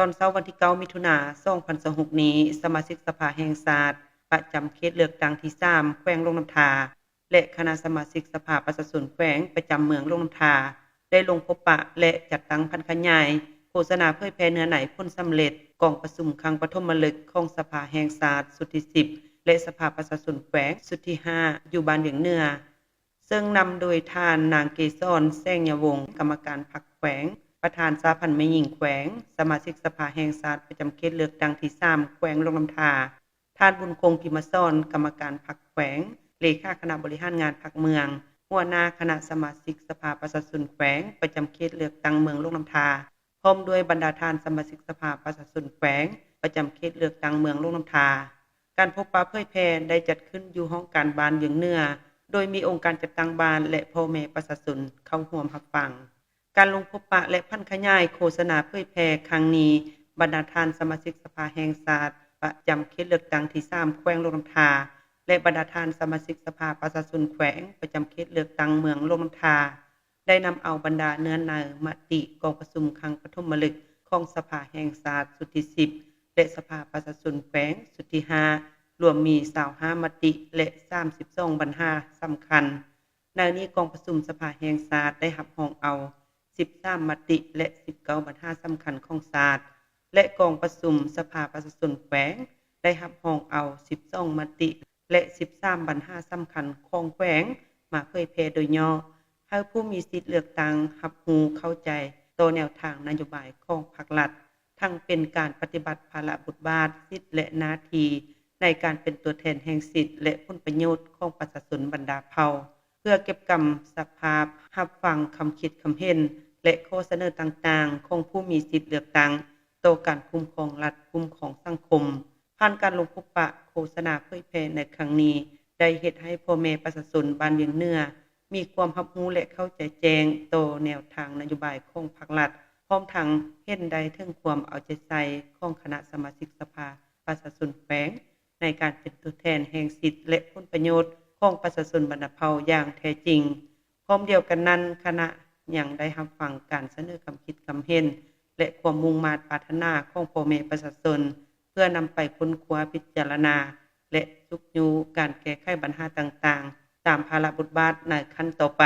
ตอนเช้าวันที่9มิถุนายน2026นี้สมาชิกสภาแห่งชาติประจำเขตเลือกตั้งที่3แขวงลงน้ำทาและคณะสมาชิกสภาประชาชนแขวงประจำเมืองลงน้ำทาได้ลงพบปะและจัดตั้งพันขยายโฆษณาเผยแพร่เนื้อไหนผลสำเร็จกองประชุมครั้งปฐมฤกษ์ของสภาแห่งชาติสุดที่10และสภาประชาชนแขวงสุดที่5อยู่บ้านเหลียงเหนือซึ่งนำโดยท่านนางเกษรแสงยวงศ์กรรมการพรรคแขวงประธานสาพันธ์แม่หญิงแขวงสมาชิกสภาแห่งชาติประจำเขตเลือกตั้งที่3แขวงลงน้ำทาท่านบุญคงพิมพ์ซ่อนกรรมการพรรคแขวงเลขาคณะบริหารงานพรรคเมืองหัวหน้าคณะสมาชิกสภาประชาชนแขวงประจำเขตเลือกตั้งเมืองลงน้ำทาพร้อมด้วยบรรดาท่านสมาชิกสภาประชาชนแขวงประจำเขตเลือกตั้งเมืองลงน้ำทาการพบปะเผยแพร่ได้จัดขึ้นอยู่ห้องการบ้านเหยืองเหนือโดยมีองค์การจัดตั้งบ้านและพ่อแม่ประชาชนเข้าร่วมรับฟังการลงพบปะและพันขยายโฆษณาเผยแพร่ครั้งนี้บรรดาท่านสมาชิกสภาแห่งชาติประจำเขตเลือกตั้งที่3แขวงลงน้ำทาและบรรดาท่านสมาชิกสภาประชาชนแขวงประจำเขตเลือกตั้งเมืองลงน้ำทาได้นำเอาบรรดาเนื้อหามติกองประชุมครั้งปฐมฤกษ์ของสภาแห่งชาติสุดที่10และสภาประชาชนแขวงสุดที่5รวมมี25มติและ32บรรหาสำคัญในนี้กองประชุมสภาแห่งชาติได้รับรองเอา13มติและ19บรรหาสำคัญของชาติและกองประชุมสภาประชาชนแขวงได้รับรองเอา12มติและ13บรรหาสำคัญของแขวงมาเผยแพร่โดยย่อให้ผู้มีสิทธิ์เลือกตั้งรับรู้เข้าใจต่อแนวทางนโยบายของภาครัฐทั้งเป็นการปฏิบัติภาระบทบาทสิทธิและหน้าที่ในการเป็นตัวแทนแห่งสิทธิและผลประโยชน์ของประชาชนบรรดาเผ่าเพื่อเก็บกำสภาพรับฟังคำคิดคำเห็นและข้อเสนอต่างๆของผู้มีสิทธิเลือกตั้งต่อการคุ้มครองรัฐคุ้มครองสังคมผ่านการลงพบปะโฆษณาเผยแพร่ในครั้งนี้ได้เฮ็ดให้พ่อแม่ประชาชนบ้านเวียงเหนือมีความรับรู้และเข้าใจแจ้งต่อแนวทางนโยบายของภาครัฐพร้อมทั้งเห็นได้ถึงความเอาใจใส่ของคณะสมาชิกสภาประชาชนแขวงในการเป็นตัวแทนแห่งสิทธิและผลประโยชน์ของประชาชนบรรดาเผ่าอย่างแท้จริงพร้อมเดียวกันนั้นคณะยังได้รับฟังการเสนอความคิดความเห็นและความมุ่งมา่ปรารถนาของพ่อแม่ประชาชนเพื่อนำไปค้นคว้าพิจารณาและยุกยูการแก้ไขปัญหาต่างๆตามภาระบทบาทในขั้นต่อไป